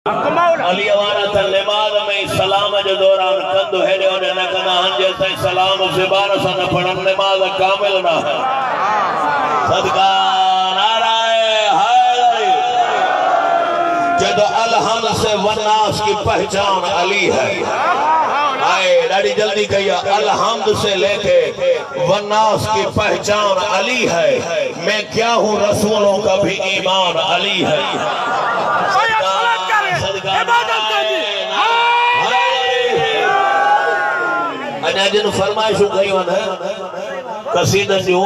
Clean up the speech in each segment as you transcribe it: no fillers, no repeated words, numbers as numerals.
अली वाला त नमाज में सलाम जो दौरान कंदो हेडे ओडे न कना हंजे ताई सलाम से बार सा न पढ़न नमाज कामिल ना है। सदका नाराए हाय जद अलहम से वन्नास की पहचान अली है। आए डाड़ी जल्दी कहिया अलहम्द से लेके वन्नास की पहचान अली है। मैं क्या हूँ रसूलों का भी ईमान अली है। अने जिन फरमाइश कई है कसीदन जो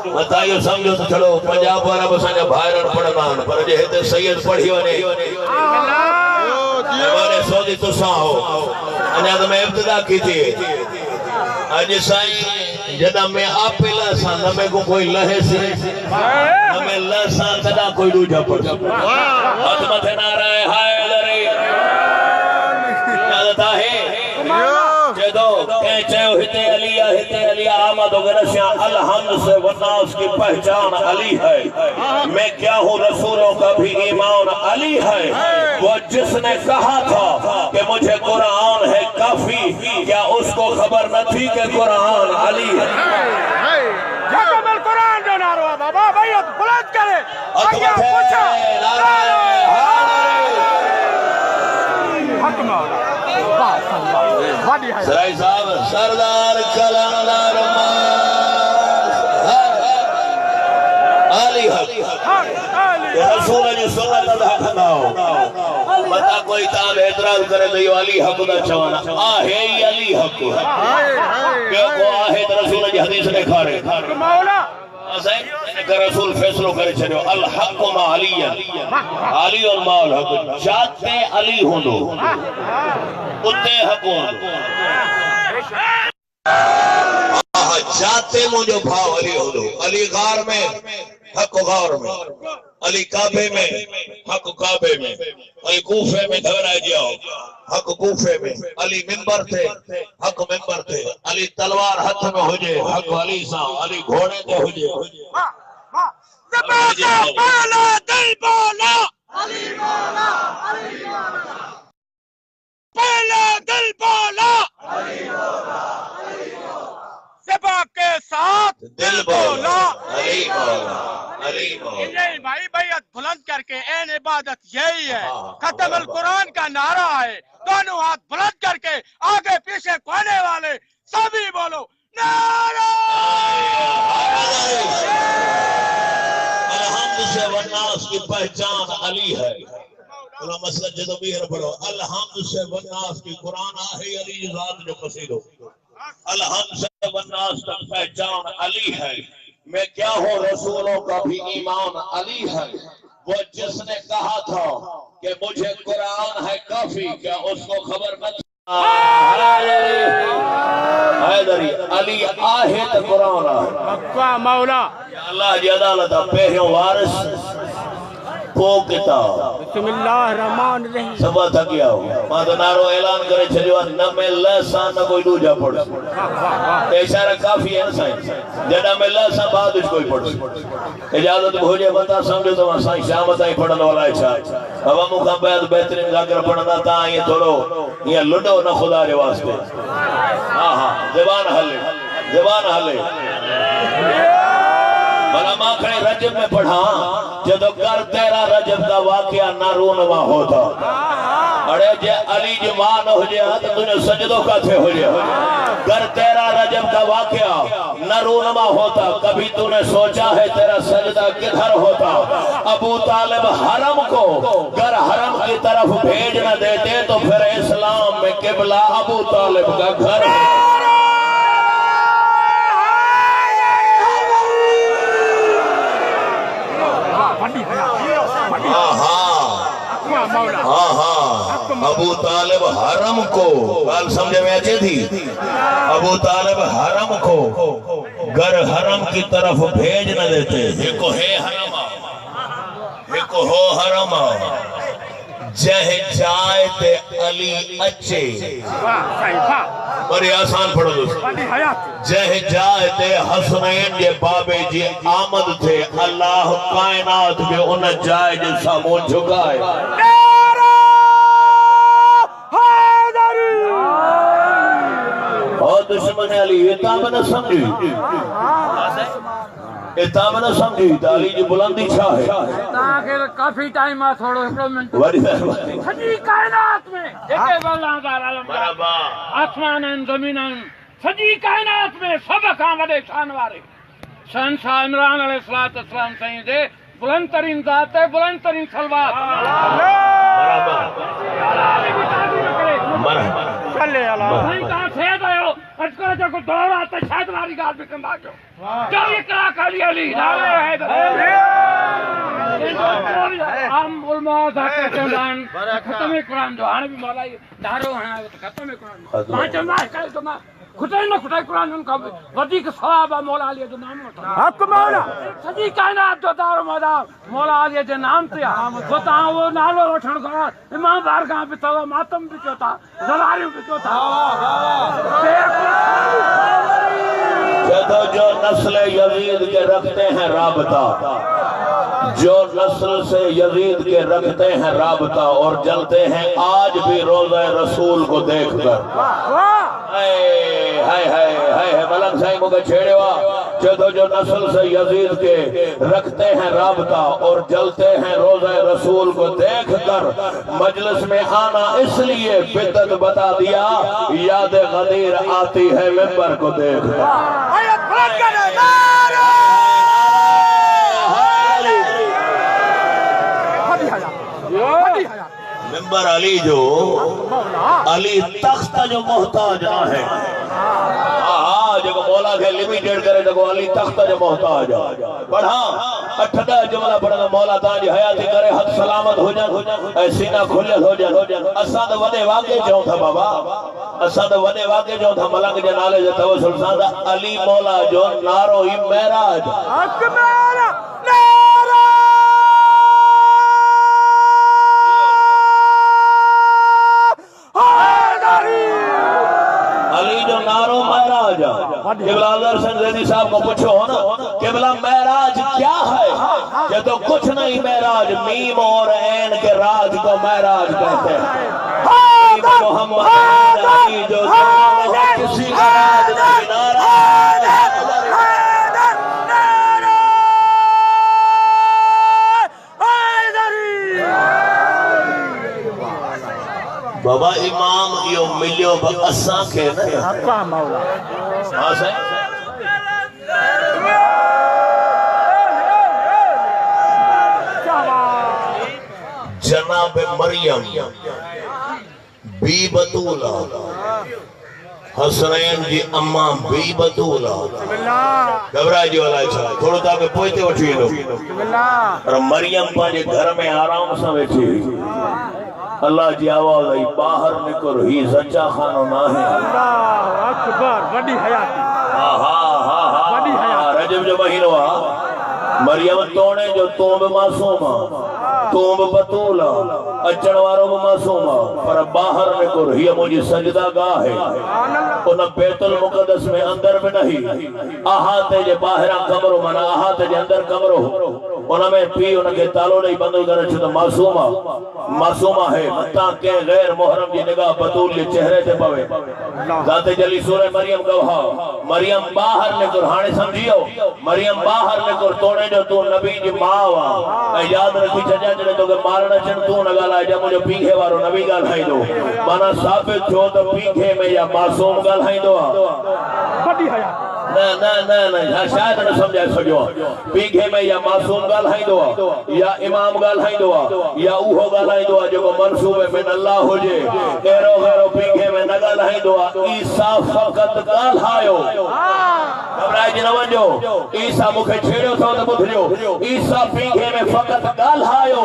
बताइयो समझो तो चलो पंजाब वाला बसाजा भाइरन पढ़मान पर जे हेते सैयद पढ़ी वने माने सौदी तो साओ अने तो मैं इब्तिदा की थी आज साईं जदा मैं आपेला सा न में को कोई लहे से न में लसा कदा कोई दूजा पड़ हाथ मथे नाराए हाय दरे याद है जदो कह चाहे हिते अलिया आमद गरसिया अलहम्द से वन्नास की पहचान अली है। मैं क्या हूँ रसूलों का भी ईमान अली है। वो जिसने कहा था कि मुझे कुरान है काफी, क्या उसको खबर न थी कि कुरान अली है। कुरान जो नारो बाबा भाई बुलंद करे सराय साहब सरदार कलंदर अली रसूल जी सुन्नत दा हक़दार मता कोई ताब एतराज करे तो अली हक दा चवाना आहे ही अली हक क्यों को आहे रसूल जी हदीस ॾेखारे मौला रसूल फैसलो करे छड़ियो अल हक मा अली और मौल हक जाते अली होंदो उते हक होंदो जाते मुझो भाव अली होंदो। अली गार में हक गार में, अली काबे में हक काबे में, अली कूफे में घबराए जाओ हक कूफे में, अली मिंबर थे हक मिंबर थे, अली तलवार हाथ में हो जे हक अली सा, अली घोड़े ते हो जे दिल बोला अली बोला अली बोला पहला दिल बोला अली बोला अली बोला सबा के साथ दिल बोला अली बोला अली बोला। भाई बैयत बुलंद करके एन इबादत यही है। खत्म अल कुरान का नारा है। दोनों हाथ बुलंद करके आगे पीछे कोने वाले सभी बोलो नारा अलहम्द से वन्नास की पहचान अली है। मसला जदो भी पढ़ो अलहम्द से वन्नास की कुरान आहे अली जात जो कसीदो अलहम्द से वन्नास तक पहचान अली है। मैं क्या हूँ रसूलों का भी ईमान अली है। वो जिसने कहा था कि मुझे कुरान है काफी, क्या उसको खबर न हैदरी अली आहे त कुरान आहे मौला अल्लाह जी अदालत पहिरियों वारिस को किताब बिस्मिल्लाहिर्रहमानिर्रहीम सबा थक गया हो मां तो नारो ऐलान करे छलियो न में लसा न कोई दूजा पढ़ ते इशारा काफी है साईं जड़ा में लसा बाद कोई पढ़ इजाजत हो जे बता समझो तो साईं शाम ताई पढ़न वाला छा अब मुका बाद बेहतरीन जाकर पढ़ना ता ये थोड़ो ये लुडो न खुदा रे वास्ते हां हां जबान हले भला माखड़े रजब में पढ़ा जदो कर तेरा रजब का वाकया ना रोनवा होता अरे जे अली जवान हो जे तो तुझे सजदो का थे हो जे कर तेरा रजब का वाकया न रोनवा होता कभी तूने सोचा है तेरा सजदा किधर होता। अबू तालिब हरम को कर हरम की तरफ भेज न देते तो फिर इस्लाम में किबला अबू तालिब का घर अबू तालिब हरम को बाल समझ में आती थी। अबू तालिब हरम को घर हरम की तरफ भेज न देते। देखो है हरम देखो हो हरम जह जाए ते अली अच्छे बड़ी आसान पढ़ो दोस्तों जह जाए ते हसनैन जे बाबे जी आमद थे अल्लाह कायनात के उन जाए जे सामो झुकाए ताब न समझी ताब न समझी ताली जी बुलंदी छा है ताके काफी टाइम आ थोड़ो एकड़ो मिनट वरी मेहरबानी सजी कायनात में जेके बलादार आलम मरहबा आसमान जमीन सजी कायनात में सब खां वडे शान वारे शहंशाह इमरान अलैहिस्सलाम सही दे बुलंद तरीन ज़ात है बुलंद तरीन सलवात मरहबा मरहबा चले अल्लाह भाई का फेद आयो अटका जो दौर आता शायद वाली गाल पे कंदा जो जो इकरा खाली अली नारे है हम उलमा जाके चलान खत्म कुरान जो हाने भी मौला नारो है तो खत्म कुरान पांच मास का तो ना खुदाई न खुदाई कुरान उनका वधिक सवाब है मौला अली जो नाम होता हक मौला सजी कायनात जो दार मदार मौला अली जे नाम ते तो ता वो नालो वठण का इमाम बारगाह पे तो मातम भी था जलारी भी था जो नस्ल यजीद के रखते हैं राबता जो नस्ल से यजीद के रखते हैं राबता और जलते हैं आज भी रोज़े रसूल को देखकर हाय हाय हाय मलंग साईं मुझे छेड़ेवा जो नस्ल से यजीद के रखते हैं राबता और जलते हैं रोज़े रसूल को देखकर मजलिस में आना इसलिए बिदअत बता दिया याद गदीर आती है मिंबर को देखकर मिंबर अली जो अली तख्त जो मोहताज ना है जो मौला के लिमिटेड करे तो अली तख्त जो मोहताज पढ़ा 8 जुमला पढ़ना मौला ताज हयाती करे हद सलामत हो जाए सीना खुलियल हो जाए असा तो वडे वाके चऊं था बाबा असा तो वडे वाके चऊं था मलंग जे नाले जे तवसुल सां अली मौला जो नारो ही महराज अकबर नारा अली जो नारो महराज किबला संजनी साहब को पूछो ना किबला महराज क्या है ये तो कुछ नहीं महराज मीम और ऐन के राज को महराज कहते हैं मोहम्मद अली जो किसी का राज नहीं नारा बाबा इमाम यो मिलियो असा के न हक मौला हां साईं जनाब मरियम बी बतूला हसनैन जी अम्मा बी बतूला घबराए जो अलाए छा थोड़ो ताके पोइते वठी वेंदो पर मरियम पंहिंजे घर में आराम सां वेठी अल्लाह जी आवाज आई बाहर निकल ही सच्चा खानो ना है अल्लाह अकबर बड़ी हयाती हां हां हां हां बड़ी हयाती रजब जो महीनो आ मरियम तोणे जो तोब मासूम तोब बतूल अचण वारो भी मासूम पर बाहर निकल ही मुझी सजदा गाह है उन बैतुल मुक़द्दस में अंदर में नहीं अहाते जे बाहरा कमरो माना अहाते जे अंदर कमरो उन में पी उनके तालो नहीं बंद करे छ तो मासूमा है मता के गैर मुहर्रम की निगाह बतूल के चेहरे ते पवे जाते जली सूरह मरियम गवा मरियम बाहर निकल हाने समझियो मरियम बाहर निकल तोड़े जो तू नबी जी मां वा याद रखी छजा जने तो के मारण चन तू न गाला जा मुझे पीखे वारो नबी गालाई दो माना साबित थियो तो पीखे में या मासूम गालाई दो बड़ी हया ना शायद न समझा सजो पीखे में या मासूम गालाई दो या इमाम गालाई दो या उहो गालाई दो जो मंसूबे में अल्लाह हो जे एरो गैरो पीखे में न गालाई दो ईसा फकत गालायो घबराए जी न वञो ईसा मुखे छेड़ियो थो त ॿुधजो ईसा पीखे में फकत गालायो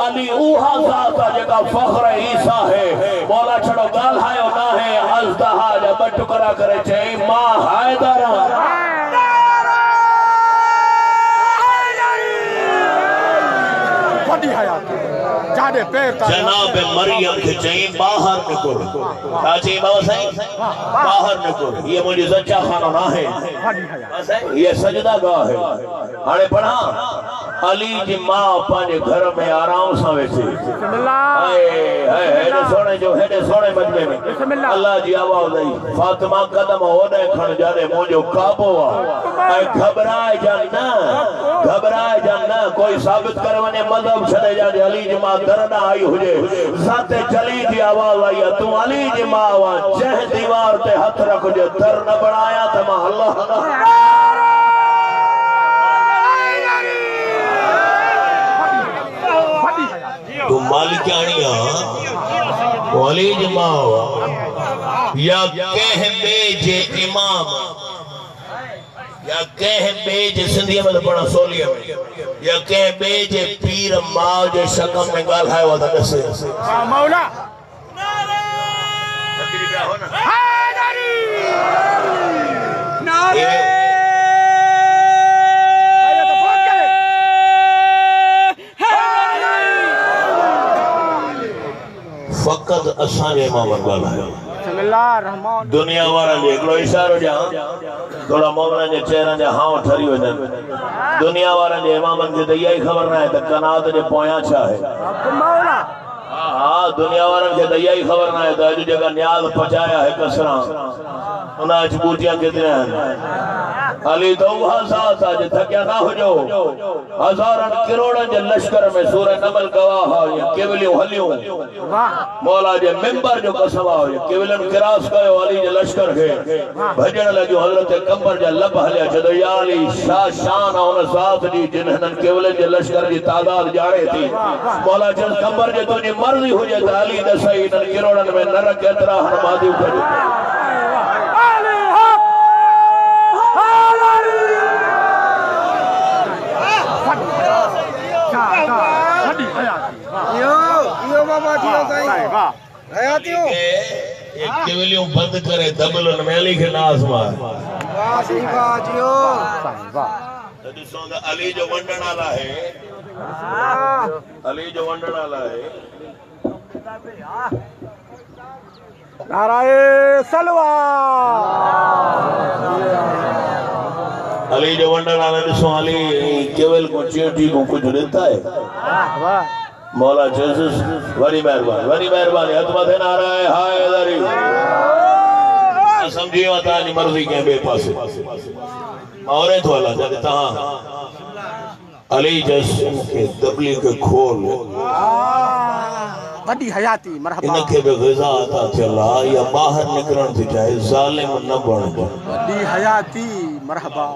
अली उहा ज़ात जेका फख्र ईसा है मौला छड़ो गालायो ना है अज़दहा जा ॿ टुकड़ा करे चई मां हैदर बड़ी हयात जादे पैर जनाब मरियम के चई बाहर निकल काची बाबा साईं बाहर निकल ये मुझे सच्चा खाना ना है बड़ी हयात ये सजदा गाह है हाने पढ़ा अली जी मां पांजे घर में आराम से वेठी हाय हाय सोने जो हेडे सोने मजमे में अल्लाह जी आवाज आई फातिमा कदम होने खण जाने मुझो काबो आ घबराए जाना कोई साबित कर वने मजहब छड़े जाने अली जी मां दरना आई हुजे जाते चली जी आवाज आई तू अली जी मां वा जह दीवार ते हाथ रख जे दर न बनाया त मां अल्लाह तू मालिकानिया वाली जमाओ या कह बेजे इमाम या कह बेजे सिंधी में बड़ा सोलिया में या कह बेजे पीर माओ जे शकम में गाल है वादा कैसे मौला नारे फकत असांजे इमाम गाल है बिस्मिल्लाह रहमान दुनिया वारन जे एकड़ो इशारो जा थोड़ा मोमन जे चेहरन जे हाव ठरी वजन दुनिया वारन जे इमामन खे त इहा ई ख़बर न आहे त कनात जे पोयां छा आहे मौला हाँ दुनिया वारन खे त इहा ई ख़बर न आहे त अॼु जेका न्याज़ पचाया है कसरा उन अच बूटियां केतिरा आहिनि अली तो उहा ज़ात आहे जे थकिया ना हुजो हज़ारन करोड़न जे लश्कर में सूरह नमल गवाह आहे केवलियूं हलियूं मौला जे मिंबर जो कसम आहे केवलन क्रॉस कयो अली जे लश्कर खे भजण लॻियो हज़रत कंबर जा लब हलिया चयो या अली शान उन ज़ात जी जिन हिननि केवलन जे लश्कर जी तादाद ॼाणे थी मौला चयो कंबर जे तुंहिंजी मर्ज़ी हुजे त अली दसई हिननि करोड़न में नरक केतिरा हरमादियूं कजो यो बाबा थियो साईं हयातियो एक केवलियों बंद करे दबलन में अली के नाज़ मार वाह सी बाजियो तो ॾिसो त अली जो वंडण वाला है अली जो वंडण वाला है नाराए सलवा अली जो वंडण वाला ॾिसो अली केवल को चेटी को कुछ देता है मौला जेसस वरी मेहरबानी हथ मथे नारा है हाय दरी समझियो ताजी मर्जी के बे पासे औरे तो अल्लाह जद ता अली जस के दबली के खोल वडी हयाती मरहबा इनके बे ग़िज़ा अता चला या बाहर निकरण थी चाहे जालिम न बण वडी हयाती मरहबा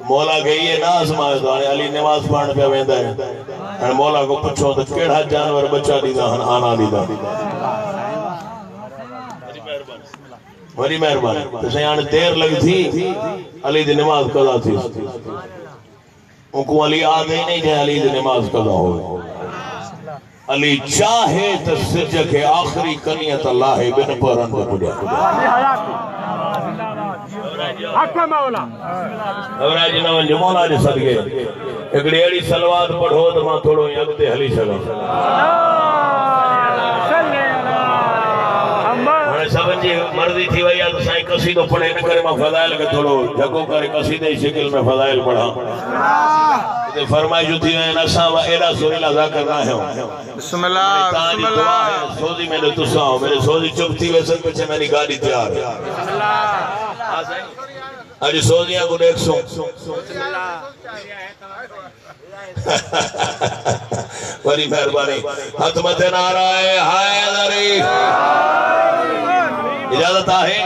मौला के ये नाज़ मायो तो अली नमाज पढ़न पे वेंदा है और मौला को पूछो तो केड़ा जानवर बच्चा दीदा हन आना दीदा बड़ी मेहरबानी तो सयान देर लगी थी अली दी नमाज कदा थी उनको अली आदे नहीं जे अली दी नमाज कदा हो अली चाहे तो सिज के आखिरी कनियत अल्लाह है बिन परन को पुजा हक मौला अवराज नवन जमोला जे सदके एकड़ी एड़ी सलवात पढ़ो तो मां थोड़ो अगते हली सका सबन जी मर्जी थी वई तो साईं कसीदो पढ़े न करे मां फज़ाइल के थोड़ो जगो करे कसीदे शिकिल में फज़ाइल पढ़ा ते फरमाइश थी है असा एड़ा सुरीला ज़ाकिर ना है बिस्मिल्लाह ताजी दुआ है सोजी में तुसा मेरे सोजी चुप थी वैसे पीछे मेरी गाड़ी तैयार है हां साईं आज सोजियां को देख सो बड़ी मेहरबानी हाथ मथे नारा है हाय दरी इजाजत है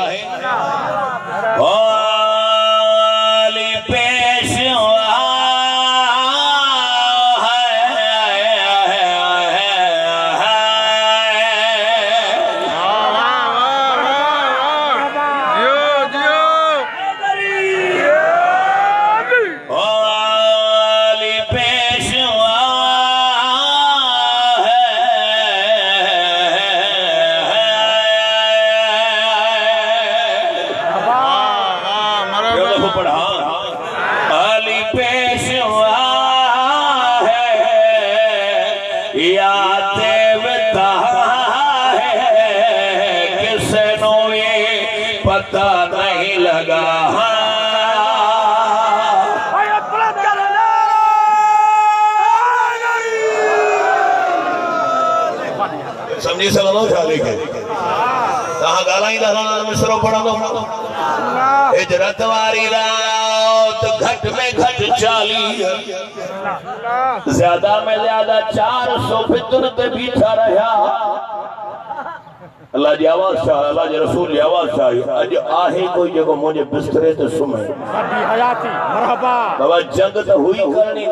वाली पेश पता नहीं लगा समझी सघंदो छा लिखे तव्हां ॻाल्हाईंदा मिसरो पढ़ंदो हिजरत वारी रात घट में घट 40 ज्यादा में ज्यादा 400 फितर ते बीठा रहा अल्लाह जी आवाज छा अल्लाह जे रसूल जी आवाज छा अज आहे कोई जेको मुझे बिस्तरे ते सुम्हे साडी हयाती मरहबा बाबा जंग तो हुई करनी न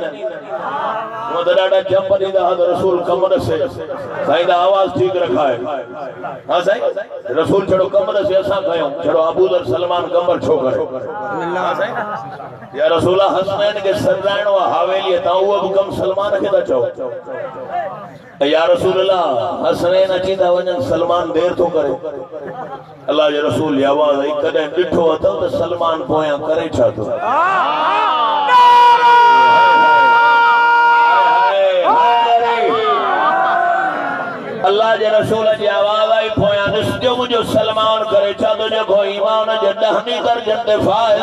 वो तो डाडा जंप दीदा हद रसूल कमर से साईं दा आवाज ठीक रखा है हां साईं रसूल छड़ो कमर से असा कयो छड़ो अबू दर सलमान कमर छो करे बिस्मिल्लाह साईं या रसूला हसनैन के सरराणो हवेली ता वो भी कम सलमान के ता चो या रसूल अल्लाह हसनैन अचीदा वजन सलमान देर तो करे अल्लाह जे रसूल जी आवाज आई कदे डिठो अथव तो सलमान पोया करे छा तो अल्लाह जे रसूल जी आवाज आई पोया दिसजो मुझो सलमान करे छा तो जेको ईमान जे दहनी कर जंदे फाइल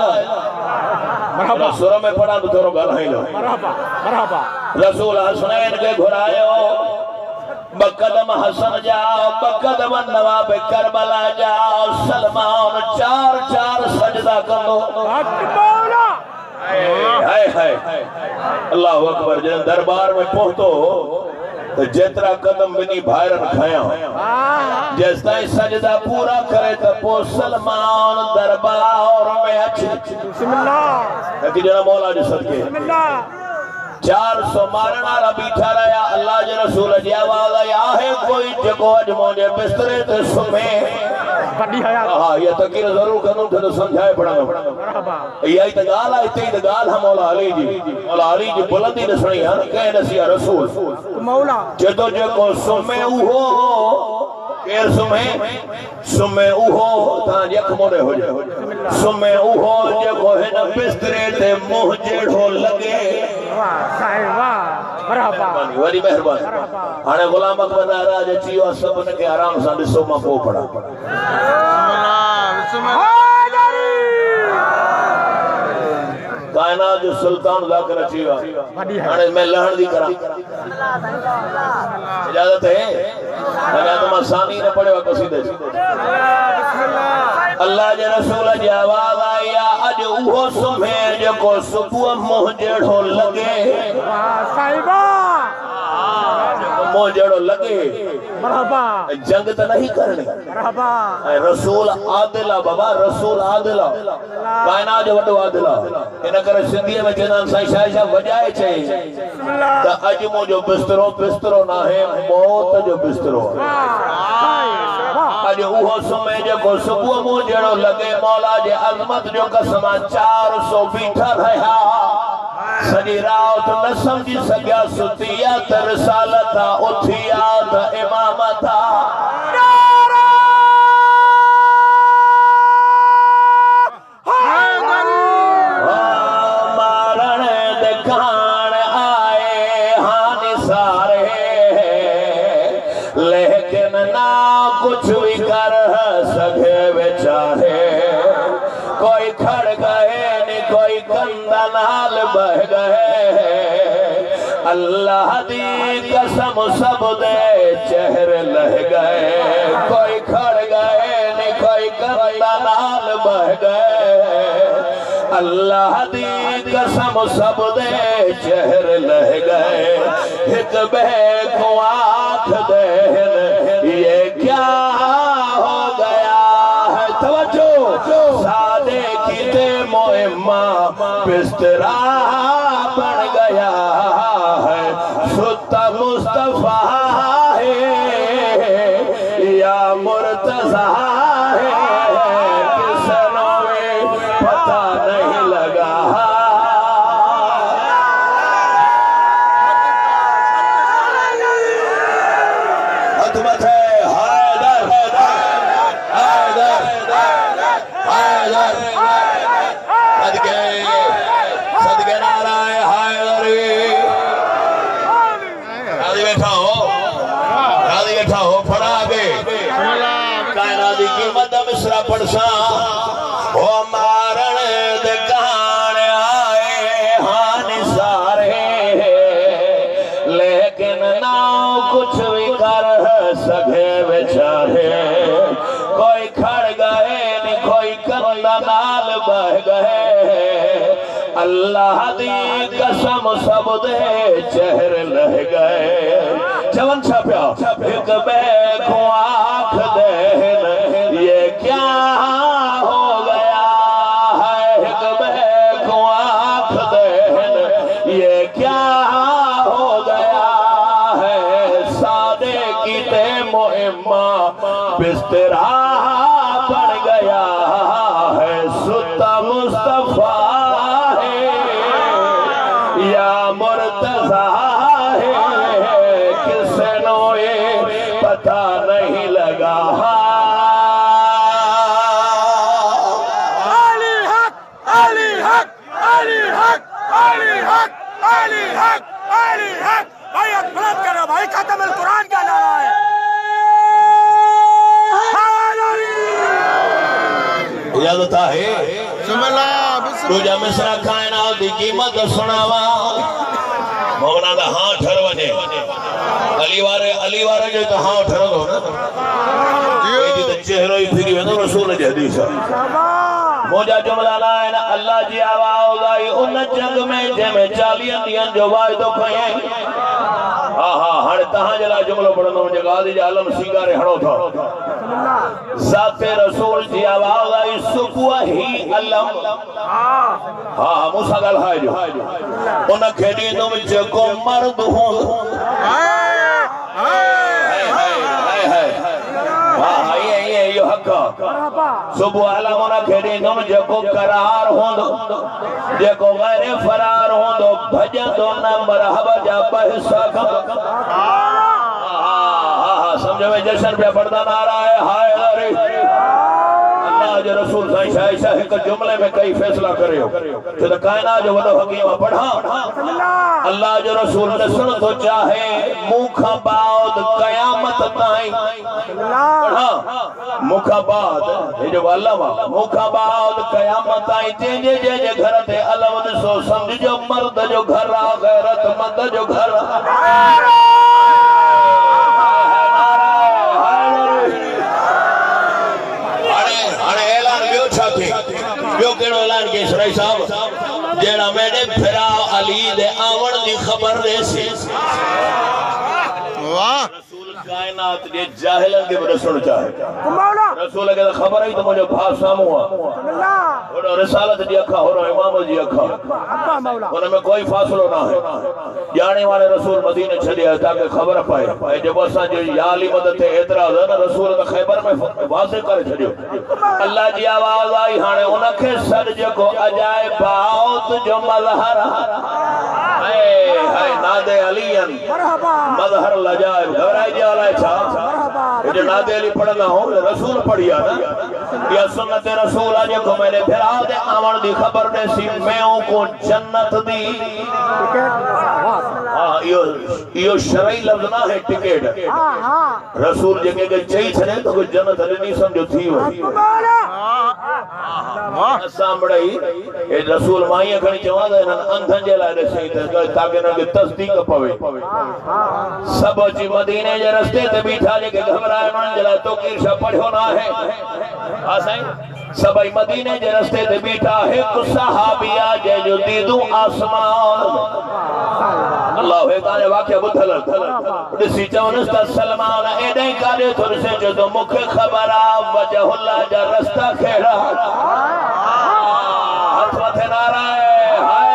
मरहबा सुर में पढ़ा तो थोरो ॻाल्हाईंदो मरहबा मरहबा रसूल हसनैन के घुरायो बकदम हसन जाओ बकदम नवाब करबला जाओ सलमान 4 सजदा करो हाय हाय अल्लाह अकबर जन दरबार में पहुंचो तो जेतरा कदम बिनी भाइरन खया जेस ताईं सजदा पूरा करे तो पो सलमान दरबार में अच बिस्मिल्लाह कि जना मौला जे सदके बिस्मिल्लाह 400 मारना रा बीठा रहा अल्लाह जे रसूल जी आवाज आई आहे कोई जेको अज मोजे बिस्तरे ते सुम्हे बड़ी हयात हां ये तकीर जरूर करूं तो समझाए पड़ांगा मरहबा यही त गाल आई ते त गाल हम मौला अली जी बुलंदी दसणी है कह दसिया रसूल मौला जेतो जेको सुम्हे उहो केर सुम्हे उहो ता यख मोरे हो जाए सुम्हे उहो जेको है न बिस्तरे ते मुंह जेड़ो लगे वाह साईं वाह मरहबा वरी मेहरबानी हाने गुलाम अकबर राज अचियो सब के आराम सां ॾिसो मां को पढ़ा कायनात जो सुल्तान जाकर अचियो हाने मैं लहण दी करा इजाजत है तो मां सानी ने पढ़ियो कसीदे अल्लाह जे रसूल जी आवाज आई अज उहो सुम्हे जेको सुबुह मुंह जेड़ो लगे वाह साहिबा मुंह जेड़ो लगे मरहबा जंग तो नहीं करनी मरहबा रसूल आदिला बाबा रसूल आदिला कायनात जो वडो आदिला इन करे सिंधी में चेना साईं शाह वजाए छे बिस्मिल्लाह त अज मुजो बिस्तरो ना है मौत जो बिस्तरो अज उहो सुम्हे जेको सुबुह मुंह जेड़ो लगे मौला जे अजमत जो कसम 400 बीठा रहा सजी रात न समझी सकिया सुतिया त रिसालत उथिया त इमामत मारण दिखाण आए हानि सारे लेकिन ना कुछ भी कर सके बेचारे कोई खड़ गए न कोई कंधा नाल बह गए अल्लाह दी कसम सब दे चेहरे लह गए कोई खड़ गए न कोई कंधा नाल बह गए अल्लाह दी कसम सब दे चेहरे लह गए एक बे को आँख दे ये क्या हो गया है तवज्जो सादे किते मोहम्मा बिस्तरा बन गया है सुता मुस्तफा है या मुर्तजा है किसनों में पता नहीं लगा अदमत है हैदर हैदर हैदर सदके नाराय हैदरी राजी बैठा हो फड़ा के कायनात की कीमत मिसरा पड़सा ओ मारण दे कहान आए हानि सारे लेकिन ना कुछ भी कर सघे बेचारे कोई खड़ गए न कोई कंदा नाल बह गए अल्लाह दी कसम सब दे चेहरे लह गए जवन छाप्या एक बे को आँख दे ये क्या हो गया है एक बे को आँख दे ये क्या हो गया है सादे की ते मुहिम्मा बिस्तरा बन गया है सुता मुस्तफा है या मुर्तजा है किसे नो ये पता नहीं लगा अली हक अली हक अली हक अली हक अली हक अली हक भाई बुलंद करो भाई खत्म अल कुरान का नारा है इजाजत है दूजा मिसरा कायनात दी कीमत सुनावा मोगना दा हां ठरवने अली वारे जो तो हां ठरदो ना जी तो चेहरो ही फिरी वेंदो रसूल जी हदीस मोजा जुमला लाइन अल्लाह जी आवाज़ आई उन जंग में जंहिंमें 40 ॾींहंनि जो वाइदो खयईं हा हा हाणे तव्हां जे लाइ जुमलो पढ़ंदो मुंहिंजे गादी जा आलम सीगारे हणो था ज़ाते रसूल जी आवाज़ आई सुबुह ही अलम हा मूंसां ॻाल्हाइजो उन खे ॾींदुमि जेको मर्द हूंदो सुबुह अलम उन खे ॾींदुमि जेको करार हूंदो जेको गैर फरार हूंदो भॼंदो न मरहब जा हिस्सा समझ में जशन पे पढ़दा नारा है हाय अल्लाह जो रसूल साईं शाह एक जुमले में कई फैसला करियो तो कायनात जो वडो हकीम पढ़ा अल्लाह जो रसूल दसण तो चाहे मुखा बाद कयामत ताईं पढ़ा मुखा बाद ये जो अल्लाह मुखा बाद कयामत ताईं तेजे जे घर ते अलम सो समझो मर्द जो घर आ गैरतमंद जो घर ऐलान के इसराई साहब जेड़ा मेरे फिरा अली दे आवण दी खबर देसी वाह रसूल कायनात दे जाहिलन के रसूल चाहे रसूल के खबर है तो मुझे भाव सामू और रिसालत दी अखा और इमाम जी अखा उनमें कोई फासलो ना है जाने वाले रसूल मदीने छड़िया ताकि खबर पाए जब असा जो या अली मदद ते एतराज है ना रसूल का खैबर में वाज़े करे छड़ियो अल्लाह जी आवाज आई हाने उनखे सद जेको अजाए बात जो मजहर है नादे अलीयन मजहर लजाए घबराई जे वाला छा जो नादे अली पढ़ना हो रसूल पढ़िया ना या सुन्नत रसूल आज को मैंने फिरा दे आवण दी खबर दे सी मैं को जन्नत दी हां यो शरई लफ्ज ना है टिकट रसूल जके के चई छने तो को जन्नत नहीं समझो थी हो सामड़ई ए रसूल माई खणी चवा दे अंधन जे लाए सही ताकि न के तस्दीक पवे सब जी मदीने जे रास्ते ते बीठा जे के घबराए मन जला तो कीर्षा पढ़ो ना है हां सही सबई मदीने जे रास्ते ते बीठा है कुछ सहाबिया जे जो दीदू आसमान अल्लाह हे काने वाक्य बुधल दिसी चवनस त सलमान एडे काले थोर से जो मुखे खबर आ वजहुल्लाह जा रास्ता खेड़ा हाथ मथे नारा हाय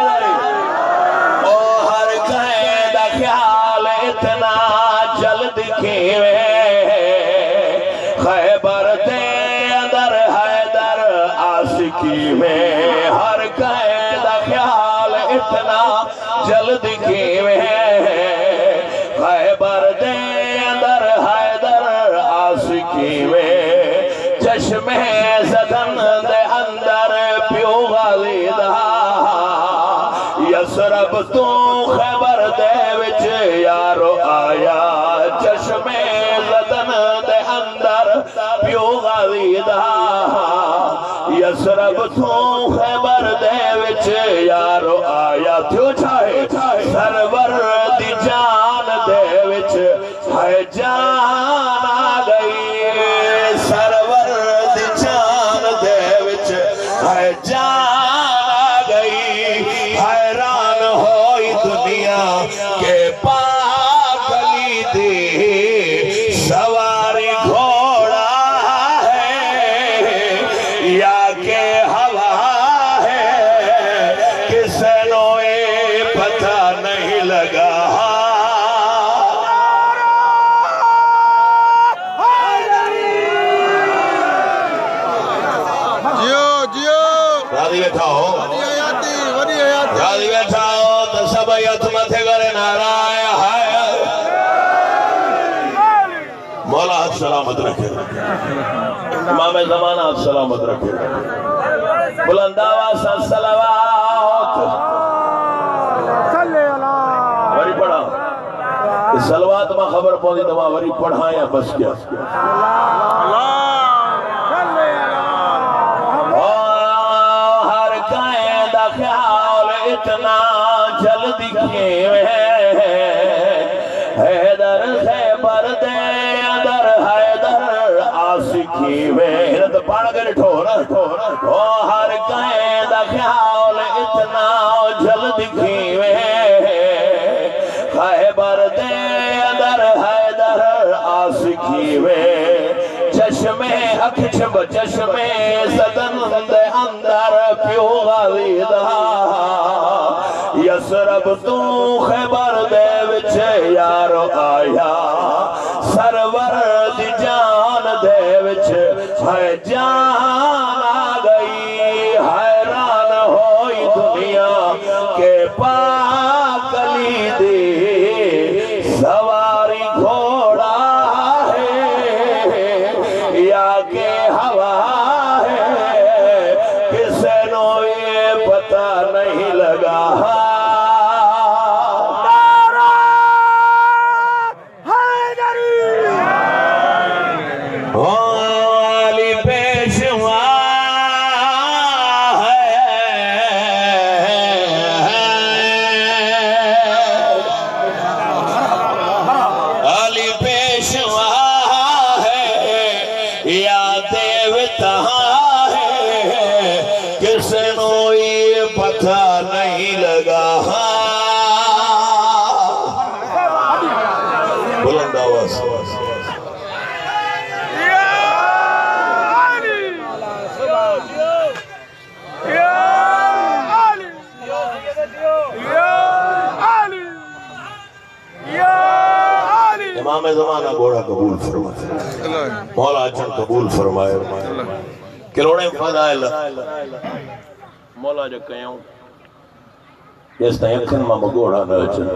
ओ हर कहे दा ख्याल इतना जल्द खेवे खैबर दे अंदर हैदर आशिकी में हर कहे दा ख्याल इतना जल्द खेवे खैबर दे अंदर हैदर आशिकी में चश्मे ज़दन दे अंदर प्यो गालिदा यसरब तू खैबर दे विच यारो आया चश्मे ज़दन दे अंदर प्यो गालिदा यसरब तू खैबर दे विच यारो आया थियो छाए सरवर दी जान दे विच है जान मौला हाथ सलामत रखे, इमाम ज़माना हाथ सलामत रखे। बुलंद आवाज़ से सलावत वरी पढ़ा, सलवात में खबर पौधी तमा वरी पढ़ा या बस क्या हर कायदा ख्याल इतना जल्दी हैदर खैबर दे अंदर हैदर आशिकी में तो पढ़ कर ठोर ओ हर कायदा ख्याल इतना जल्दी खैबर दे अंदर हैदर आशिकी में चश्मे अखिशब चश्मे सदन दे अंदर प्यो गालीदा यसरब तू खैबर दे विच यारो आया सरवर दी जान दे विच है जान आ गई हैरान होई दुनिया के पाकली दे सवारी घोड़ा है या के हवा है किसे नो ये पता नहीं लगा इमाम ज़माना घोड़ा कबूल फरमाए, मौला अचन कबूल फरमाए। किलोड़े फज़ाइल मौला जो कयूं जेस ताईं अखिन मां घोड़ा न अचन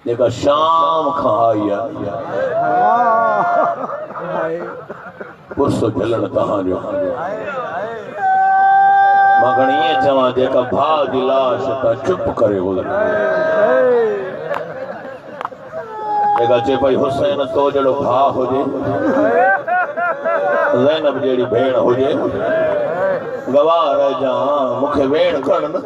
जेका शाम खां आई पुरसो झलण तहां जो मां घणी ईअं चवां जेका भाउ जी लाश तां चुप करे गुज़रे जेका चे भाई हुसैन तो जड़ो भाउ हुजे ज़ैनब जेड़ी भेण हुजे गवाह रह जा मूंखे वेण करण न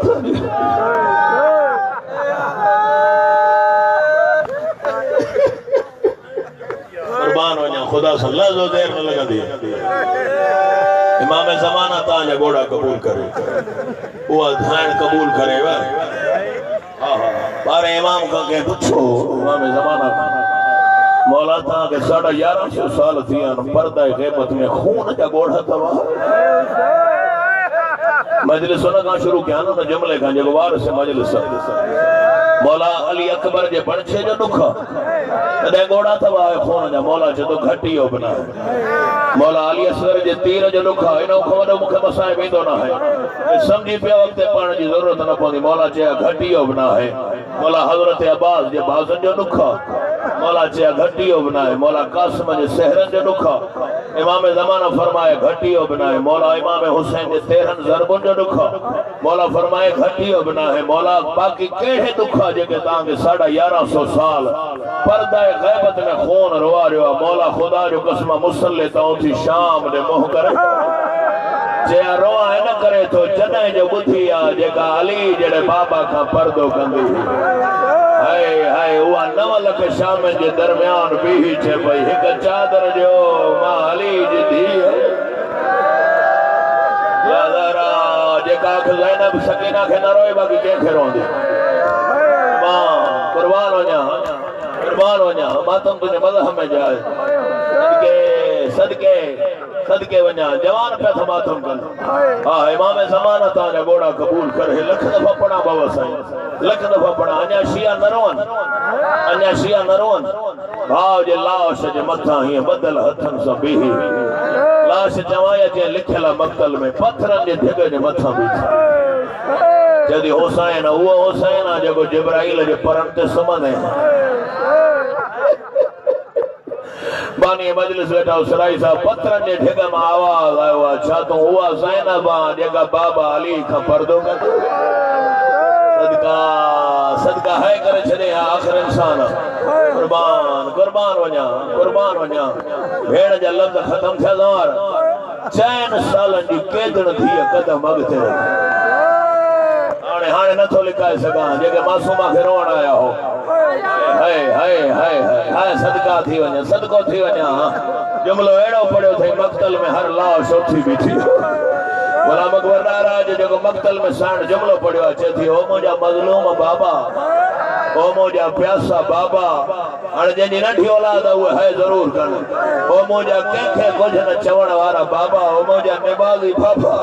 कुर्बान वञा खुदा सां लज़ो देर न लॻंदी। इमाम ज़माना तव्हांजा घोड़ा कबूल करे उहा धाइण कबूल करे बारे इमाम खां कंहिं पुछो इमाम ज़माना मौला तव्हांखे 1150 साल थी विया आहिनि पर्दा ग़ैबत में खून जा ॻोढ़ अथव मजलिस उन खां शुरू कया न जुमिले खां जेको वारिस मजलिस मौला अली अकबर जे बणछे जो दुख तॾहिं ॻोढ़ अथव खून जा मौला चए घटि इहो बि न मौला अली असगर जे तीर जो दुख इन खां वॾो मूंखे मसाए वेंदो न आहे सम्झी पियो अॻिते पाण जी ज़रूरत न पवंदी मौला चया घटि इहो बि न आहे मौला हज़रत अब्बास जे बाज़नि जो दुख मौला चया घटि इहो बि न आहे मौला कासिम जे सहरनि जो दुख इमाम ज़माना फरमाए घटि इहो बि न आहे मौला इमाम हुसैन जे 13 ज़रबुनि जो दुख मौला फरमाए घटि इहो बि न आहे मौला बाक़ी कहिड़े दुख जेके तव्हांखे 1150 साल पर्दा ग़ैबत में खून रुआरियो आहे मौला ख़ुदा जो कसम मुसल्ले तां उथी शाम ॾे मुंहुं करे चया रोआ न करे थो जॾहिं जो ॿुधी आहे जेका अली जहिड़े बाबा खां पर्दो कंदी हाय हाय उहा 9 लख शाम जे दरमियान बीही छे भई हिकु चादर जो मां अली जी धीअ यादरा जेका ज़ैनब सकीना खे न रोए बाक़ी कंहिंखे रोंदी मां कुर्बान वञा मातम तुंहिंजे मज़हब में जाए सदके वञा जवान पे मातम कनि हा इमाम ज़माना तव्हांजा घोड़ा कबूल करे लख दफ़ा पढ़ा बाबा साईं लख दफ़ा पढ़ा अञा शिया न रोअनि भाउ जे लाश जे मथां हीअं बदल हथनि सां बीही लाश चवाया जीअं लिखियल मक़तल में पत्थरनि जे धिग जे मथां बीठी जॾहिं हुसैन उहो हुसैन आहे जेको जिब्राइल जे परनि ते सुम्हंदे बानी मजलिस वेठा सराई साहब पत्थरन जे ढिग में आवाज आयो आहे छा तूं उहा ज़ैनब आहे जेका बाबा अली खां पर्दो कंदी सदका सदका है करे छॾे आख़िर इंसान कुर्बान कुर्बान वञा भेण जा लफ़्ज़ ख़त्म थिया ज़ार 4 सालनि जी केदड़ थी कदम अॻिते हाणे नथो लिकाए सघां जेके मासूमा खे रोअण आया हो हाय हाय हाय हाय सदका थी वञे सदको थी वञा जुमिलो अहिड़ो पढ़ियो अथई मक़तल में हर लाश उथी बीठी गुलाम अकबर नाराज जेको मक़तल में साण जुमिलो पढ़ियो आहे चए थी ओ मुंहिंजा मज़लूम बाबा ओ मुंहिंजा प्यासा बाबा हाणे जंहिंजी नंढी औलाद उहे है ज़रूर कनि ओ मुंहिंजा कंहिंखे कुझु न चवण वारा बाबा ओ मुंहिंजा निबाज़ी बाबा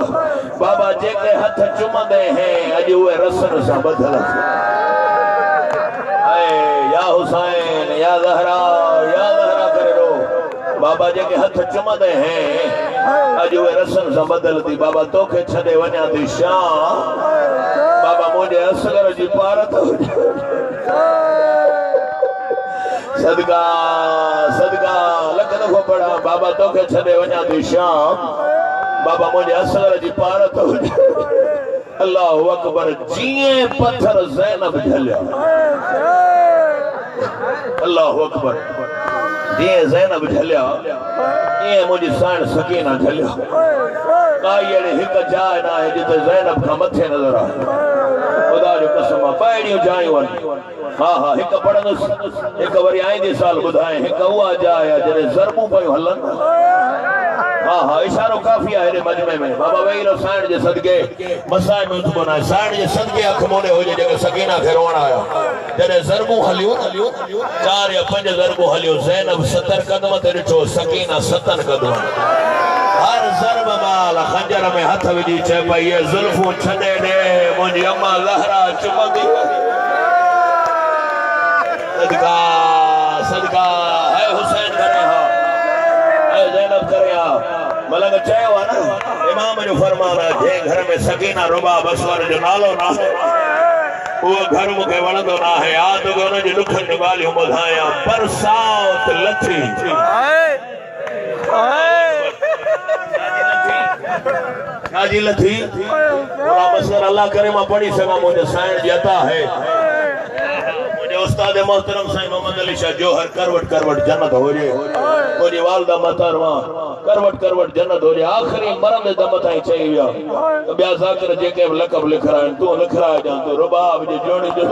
बाबा जेके हथ चुमंदे हैं अॼु उहे रसन सां ॿधल या हुसैन या ज़हरा करे रो बाबा जेके हथ चुमंदे हैं अॼु उहे रसन सां ॿधल थी बाबा तोखे छॾे वञा थी शाम बाबा मुंहिंजे असगर जी पारत सदका सदका लख दफ़ो पढ़ा बाबा तोखे छॾे वञा थी शाम बाबा मुंहिंजे असगर जी पारत अल्लाहु अकबर जीअं पत्थर ज़ैनब झलिया अल्लाहु अकबर जीअं ज़ैनब झलिया ईअं मुंहिंजी साण सकीना झलिया काई अहिड़ी हिकु जाइ न आहे जिते ज़ैनब खां मथे नज़र आहे ख़ुदा जो कसम आहे पहिरियूं जायूं आहिनि हा हा हिकु पढ़ंदुसि हिकु वरी आईंदे साल ॿुधाए हिकु उहा जाइ आहे जॾहिं ज़रबूं पियूं हलनि हा हा इशारो काफ़ी आहे हेॾे मजमे में बाबा वेही रहो साइण जे सदके मसाए में उथबो न आहे साइण जे सदके अख मोड़े हुजे जेके सकीना खे रोअण आया जॾहिं ज़रबूं हलियूं 4 या 5 ज़रबूं हलियूं ज़ैनब 70 कदम ते ॾिठो सकीना 7 कदम हर ज़रब माल खंजर में हथ विझी चए पई ये ज़ुल्फूं छॾे ॾे मुंहिंजी अम्मा ज़हरा चुमंदी सदका सदका है हुसैन करे हा है ज़ैनब करे हा मलंग चयो आहे न इमाम जो फरमान आहे जे घर में सकीना रुबाब असवर जो नालो न आहे उहो घर मूंखे वणंदो न आहे यादि हुन जी ॾुखनि जूं ॻाल्हियूं ॿुधायां बरसात लथी छाजी लथी गुलाम असगर अल्लाह करे मां पढ़ी सघां मुंहिंजे साइण जी अता है उस्ताद मोहतरम साईं मोहम्मद अली शाह जोहर करवट करवट जन्नत हो जे मुंहिंजी वालदा महतरमा करवट करवट जन्नत हो जे आख़िरी मरंदे दम ताईं चई विया ॿिया ज़ाकिर जेके बि लक़ब लिखराइनि तूं लिखराए ॼां तूं रुबाब जे जोड़ी जो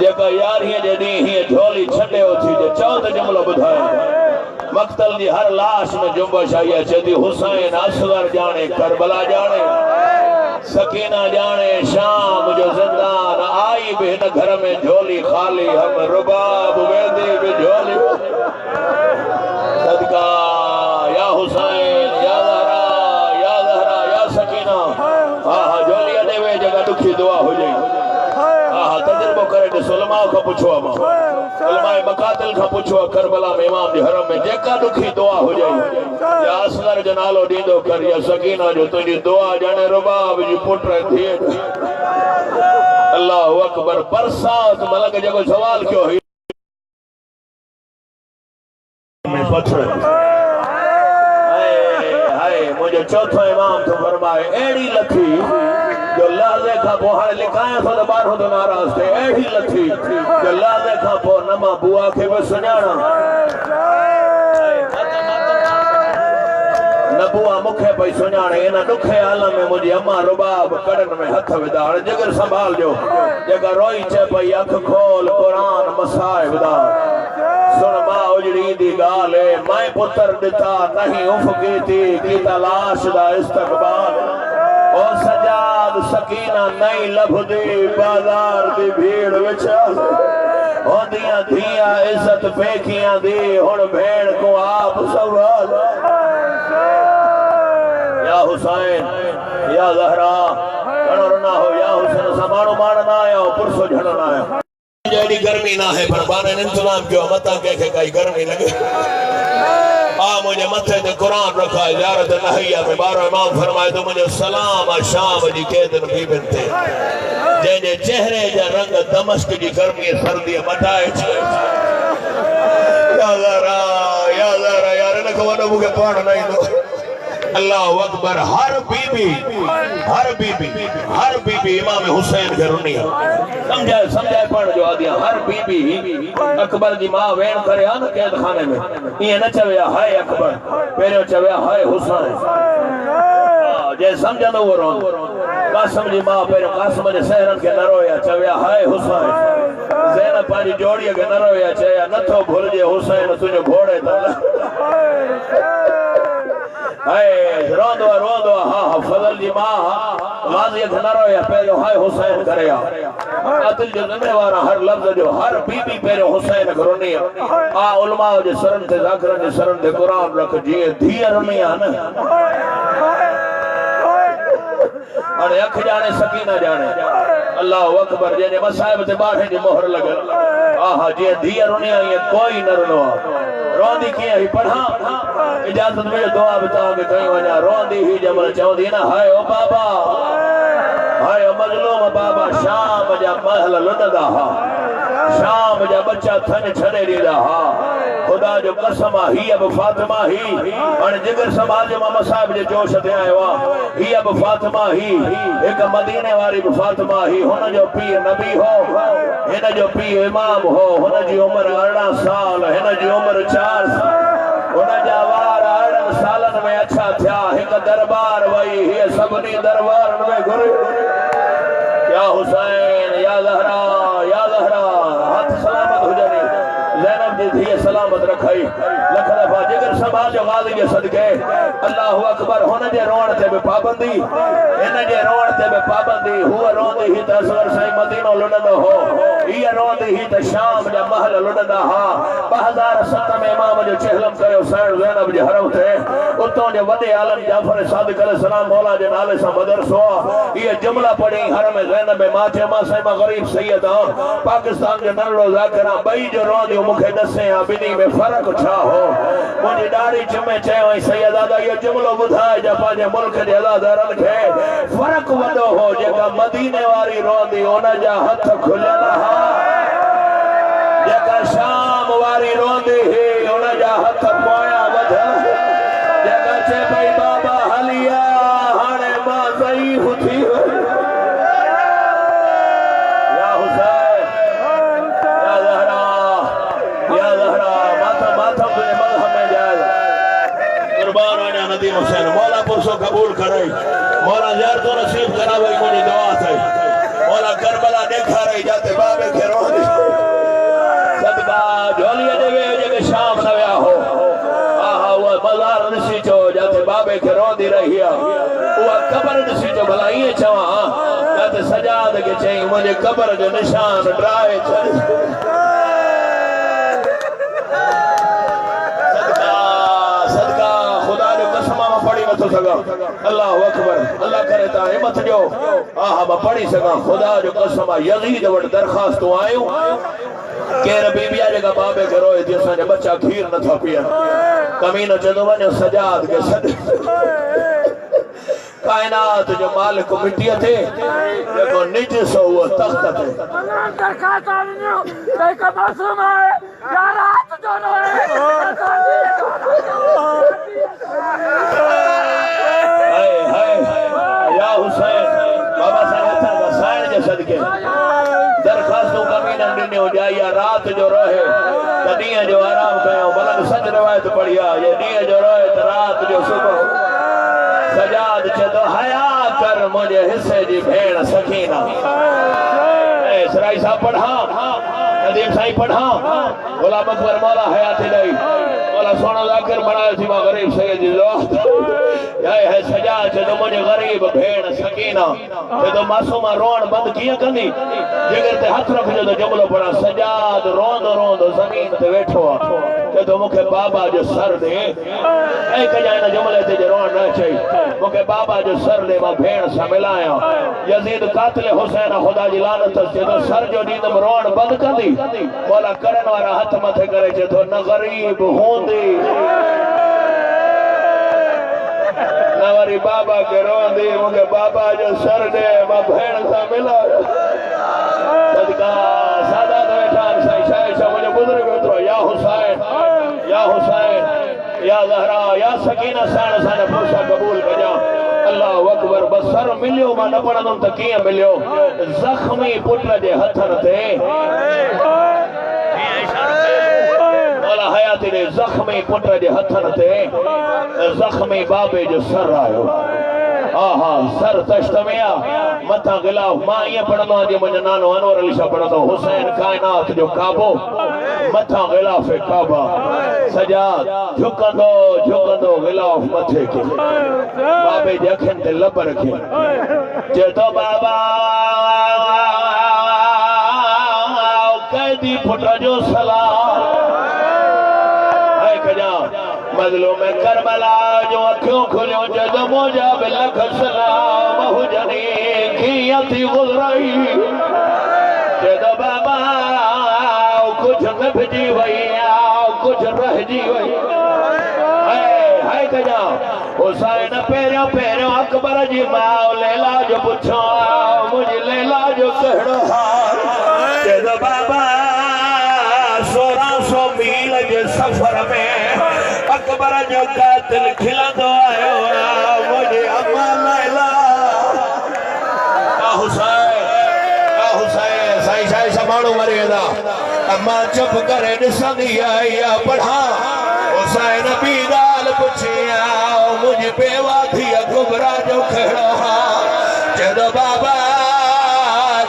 जेका 11 जे ॾींहुं हीअं झोली छॾे उथी जे चओ त जुमिलो ॿुधाए मक़तल जी हर लाश में जुंबश आई आहे चए थी हुसैन असगर ॼाणे करबला ॼाणे सकीना जाने शाम जो जिंदान आई भी हिन घर में झोली खाली हम रुबाब वेदी भी झोली सदका या हुसैन या ज़हरा या सकीना हा हा झोली अॾे वे जगह दुखी दुआ हुजे हा हा तजुर्बो करे ॾिसो उलमा खां पुछो आहे मां उलमाए मकातिल खां पुछो आहे करबला में इमाम जे हरम में जेका दुखी दुआ हुजे या असगर जो नालो ॾींदो कर या सकीना जो तुंहिंजी दुआ ॼणे रुबाब जी पुट थिए अल्लाहु अकबर बरसात मलंग जेको सवाल कयो हुई में पत्थर हाय मुंहिंजो चौथो इमाम तो फरमाए अहिड़ी लथी जो लाज़े खां पोइ हाणे लिखायां थो त ॿारहों तो नाराज़ थिए अहिड़ी लथी जो लाज़े खां पोइ न मां बुआ खे बि सुञाणा न बुआ मूंखे पई सुञाणे इन ॾुखे हाल में मुंहिंजी अम्मा रुबाब कड़नि में हथ विधा हाणे जिगर संभालजो जेका रोई चए पई अख खोल क़ुरान मसाए विधा सुन मां उजड़ी दी ॻाल्हि मैं पुत्र ॾिठा नहीं उफ़ की तलाश दा इस्तक़बाल ओ सजाद सकीना नहीं लभदी बाज़ार दी भीड़ विच होंदियां धियां इज़त पेखियां दी हुण भेण को आप सवाल या हुसैन या ज़हरा घणो न हो या हुसैन समाणो माण ना आयो पुरसो झणो ना आयो एडी गर्मी ना है पर बाने इंतजाम कयो मता के काई गर्मी लगे आ मुझे मथे ते कुरान रखा है ज़ियारत नहिया में बारो इमाम फरमाए तो मुझे सलाम शाम जी के दिन भी बनते जे चेहरे जा रंग दमश्क की गर्मी सर्दी मटाए या जरा यार न को वडो मुके पढ़ नहीं दो अल्लाह अकबर हर बीबी इमाम हुसैन के रुनी समझाए पढ़ जो आदिया हर बीबी अकबर जी मां वेण करे न कैद खाने में ये न चवया हाय अकबर पहले चवया हाय हुसैन जे समझंदो वो रो कासम जी मां पहले कासम जे सहरन के न रोया चवया हाय हुसैन ज़ैनब पाजी जोड़ी के न रोया चया नथो भूल जे हुसैन तुझो घोड़े त हाय रोंदो हां फजल जी मां गाजी के न रोया पहले हाय हुसैन करया कातिल जो नमे वारा हर लफ्ज जो हर बीबी पहले हुसैन करोनी आ उलमा जे सरन ते जाकरन जे सरन ते कुरान रख जी धीअ रमिया न अरे अख जाने सकीना जाने अल्लाह अकबर जे मसाइब ते बाठे जी मोहर लगल आहा जे धीअ रुनिया ये कोई न रुनो रोंदी की ही पढ़ा इजाजत में दुआ बता के कहीं वना रोंदी ही जमल चौंदी ना हाय ओ बाबा हाय मजलूम बाबा शाम जा महल लुटदा हा शाम जा बच्चा थन छड़े दीदा हा खुदा जो कसम ही अब फातिमा ही अन जिगर समाज मामा साहब जे जोश ते आयो ही अब फातिमा ही एक मदीने वाली फातिमा ही हुन जो पीर नबी हो हिन जो पीर इमाम हो हुन जी उम्र 18 साल हिन जी उम्र 4 साल हुन जा वार 18 सालन में अच्छा थिया एक दरबार वई हे सबनी दरबार में गुरु या हुसैन या ज़हरा हाथ सलामत हो जाने ज़ैनब जी थी सलामत रखाई लख दफा जिगर समाज गाजी के सदके अल्लाह अकबर होने जे रोण ते भी पाबंदी इन जे रोण ते भी पाबंदी हुआ रोंदी ही त असगर साईं मदीनो लुटंदो हो ये रोंदी ही त शाम जा महल लुटंदा हा 2007 में इमाम जो चहलम कयो सैन ज़ैनब जे हरम थे उतो जे वडे आलम जाफर सादिक अलैहिस्सलाम मौला जे नाले से मदरसो ये जुमला पढ़ी हरम ज़ैनब में माचे मा साईं गरीब सैयद पाकिस्तान जे नरो ज़ाकिरा बई जो रोंदी मुखे दसे आ बिनी में फर्क छा हो मुझे दाढ़ी चमे चयो सैयद दादा ये जुमलो बुधाए जा पाजे मुल्क जे अलादरन के फर्क वडो हो जेका मदीने वाली रोंदी उन जा हथ खुलल हा जेका शाम वाली रोंदी ही उन जा हथ पोया वध जेका चे भाई बाबा हलिया हाने मां ज़ईफ थी या हुसैन या ज़हरा माथा तुझे मलहम में जाए कुर्बान होना नदीम हुसैन मौला पुरसो कबूल करे मौला ज़ियारतो नसीब करावे मुझी दुआ थे मौला करबला देखा रही जाते बाबे के रोंदी सदका झोलिया देवे जगे शाम नव्या हो आहा वो बाजार नसी चो जाते बाबे के रोंदी रही वो कब्र नसी चो भला ये चवा जाते सजाद के चई मुझे कब्र जो निशान ड्राए अल्लाह अकबर अल्लाह करे ता हिम्मत जो आहा मैं पढ़ी सका खुदा जो कसम यजीद वट दरखास्त आयो केर बीबिया जगह बाबे के रोए थी असां बच्चा खीर न था पिया कमीनो चंदो वने सजाद के सद कायनात जो मालिक मिट्टी थे देखो निज सो वो तख्त थे दरखास्त आनियो देखो मासूम है या रात जो रोए या हुसैन बाबा साहब का साइन जे सदके दरखास्तों कमीना दिने हो जाए या रात जो रहे तदिया जो आराम कयो बलग सच रवायत पढ़िया ये दिया जो रहे त रात जो सुबह सजाद चे तो हया कर मुझे हिस्से जी भेड़ सकीना ए सराई साहब पढ़ा नदीम साईं पढ़ा गुलाम अकबर मौला हयात दई मौला सोना जाकर बनाया थी मां गरीब सैयद जी है सजा चे तो मुझे गरीब भेड़ सकीना ते तो मासूमा रोण बंद किया कंदी जिगर ते हाथ रख जो तो जुमलो पड़ा सजाद रोंदो रोंदो जमीन ते बैठो ते तो मुखे बाबा जो सर दे ए कजा इन जुमले ते रोण न चई मुखे बाबा जो सर दे मां भेड़ सा मिलाया यजीद कातिल हुसैन खुदा जी लानत ते तो सर जो दीदम रोण बंद कंदी मौला करन वाला हाथ मथे करे चे तो न गरीब होंदी नवरी बाबा के रोंदी मुझे बाबा जो सर दे मां भेण सा मिला सदका सादा बैठान सही शाह मुझे बुजुर्ग तो या हुसैन या ज़हरा या सकीना सान सान फुसा कबूल कजा अल्लाह अकबर बसर मिलियो मां न पढ़ंदम त कीअं मिलियो ज़ख्मी पुट जे हथन ते मौला हयाती ने ज़ख्मी पुट जे हथन ते ज़ख्मी बाबे जो सर आयो आहा सर तश्त में आ मथा गिलाफ मां ये पढ़ंदो जे मुंहिंजो नानो अनवर अली शाह पढ़ंदो हुसैन कायनात जो काबो मथा गिलाफ काबा सजाद झुकंदो गिलाफ मथे के बाबे जे अखियुनि ते लब रखे जे तो बाबा कैदी पुट जो सलाम है कजा मजलूम में करबला जो अखियों खुलियो जद मोजा बिलख सलाम हुजनी कीयती गुजरई जद बाबा कुछ नफजी वई कुछ रहजी वई है कजा हुसैन पहिरियों अकबर जी मां लैला जो पुछो मुझे लैला जो कहिड़ो हाल जद बाबा 1600 मील जे सफर में अकबर जो कातिल खिलंदो आयो मुझे अम्मा लैला का हुसैन साईं साईं माण्हू मरी वेंदा अम्मा चुप करे ॾिसंदी आई पढ़ा हुसैन ॿी ॻाल्हि पुछी मुंहिंजी बेवा थी कुबरा जो कहिड़ो हाल चवंदो बाबा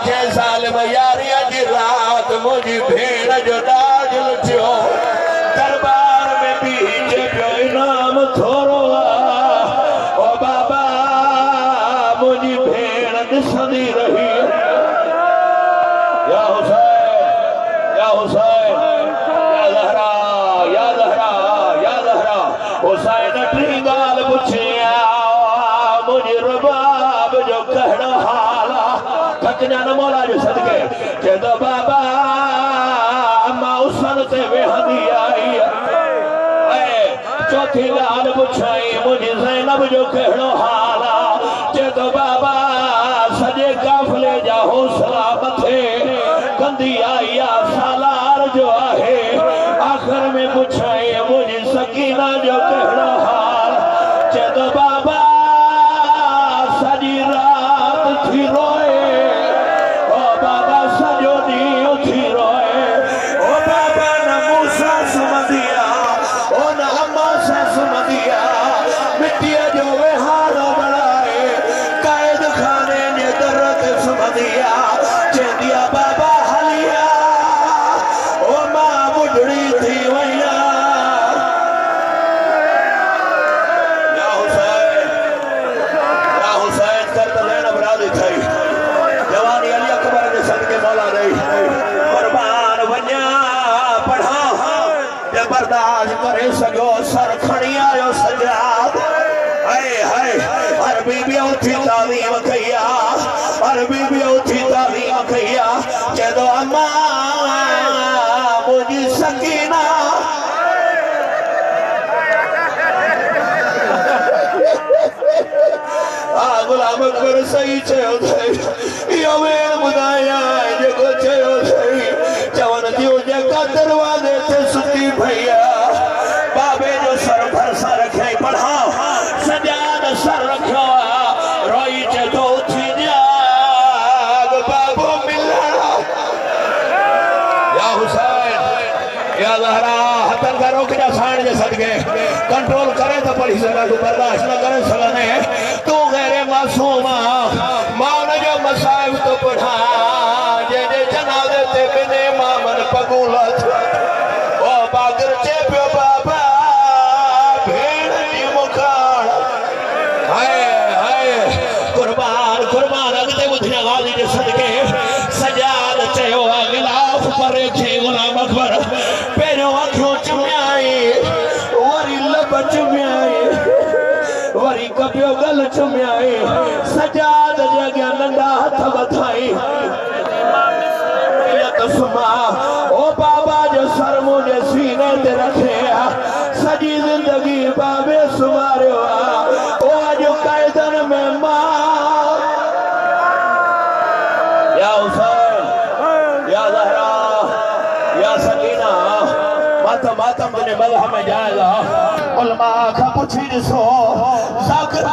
6 साल में 11 जी राति मुंहिंजी भेण जो ॾाज लुटियो दरबार में बीजे पियो इनाम थोरो ओ बाबा मुंहिंजी भेण ॾिसंदी रही या हुसैन या ज़हरा हुसैन टी ॻाल्हि पुछी मुंहिंजे रबाब जो कहिड़ो हाल थकजा न मौला जो सदके चवंदो बाबा मां उसन ते वेहंदी आई चौथी ॻाल्हि पुछाई मुंहिंजी ज़ैनब जो कहिड़ो हाल चवंदो बाबा सॼे काफ़िले जा हौसला मथे कंदी आई सालार जो आहे आख़िर में पुछाई मुंहिंजी सकीना जो कहिड़ो हाल चवंदो बाबा सॼी राति थी रोए ओ बाबा सॼो ॾींहुं थी रोए ओ बाबा न मूं सां सुम्हंदी ओ न अम्मा सां सुम्हंदी मिटीअ जो वेहारो बणाए क़ैद खाने जे दर ते सुम्हंदी चवंदी बाबा हली ओ मां बुढ़ड़ी थी वई हुसैन कर त ज़ैनब राज़ी थई जवानी अली अकबर जे सदके मौला रही कुर्बान वञा पढ़ा जे बर्दाश्त करे सघो सर खणी आयो सजाद हर बीबियों थी तालीम कई हर बीबियों थी तालीम कई चवंदो अम्मा मुंहिंजी सकीना गुलाम अकबर सही चयो अथई इहो वेण ॿुधाया जेको चयो अथई चवनि थियूं जेका दरवाज़े ते सुती पई बाबे जो सर भरसा रखियई पढ़ा सजाद सर रखियो रोई चए थो उथी जाग बाबो मिलण या हुसैन या ज़हरा हथनि खां रोकजा साइण जे सदके कंट्रोल करे त पढ़ी सघां तूं बर्दाश्त न करे सघंदे तूं गैर मासूम मां उनजो मसाइब तो पढ़ा जंहिंजे जनाज़े ते ॿिनि इमामनि पगूलत ओ बागर चए पियो बाबा भेण जी मुखाण हाय कुर्बान अॻिते ॿुधिया ॻाल्हि जे सदके सजाद चयो गिलाफ परे थे गुलाम अकबर पहिरियों अखियूं चुमियाई वरी लब चुमियाई वरी कपियो गल चुमियाई सजाद जे अॻियां नंढा हथ वधाई ओ बाबा जो सर मुंहिंजे सीने ते रखे सॼी ज़िंदगी बाबे सुमारियो ओ अॼु त मातम ने मज़हब में जायज़ उलमा खां पुछी ॾिसो ज़ाकिर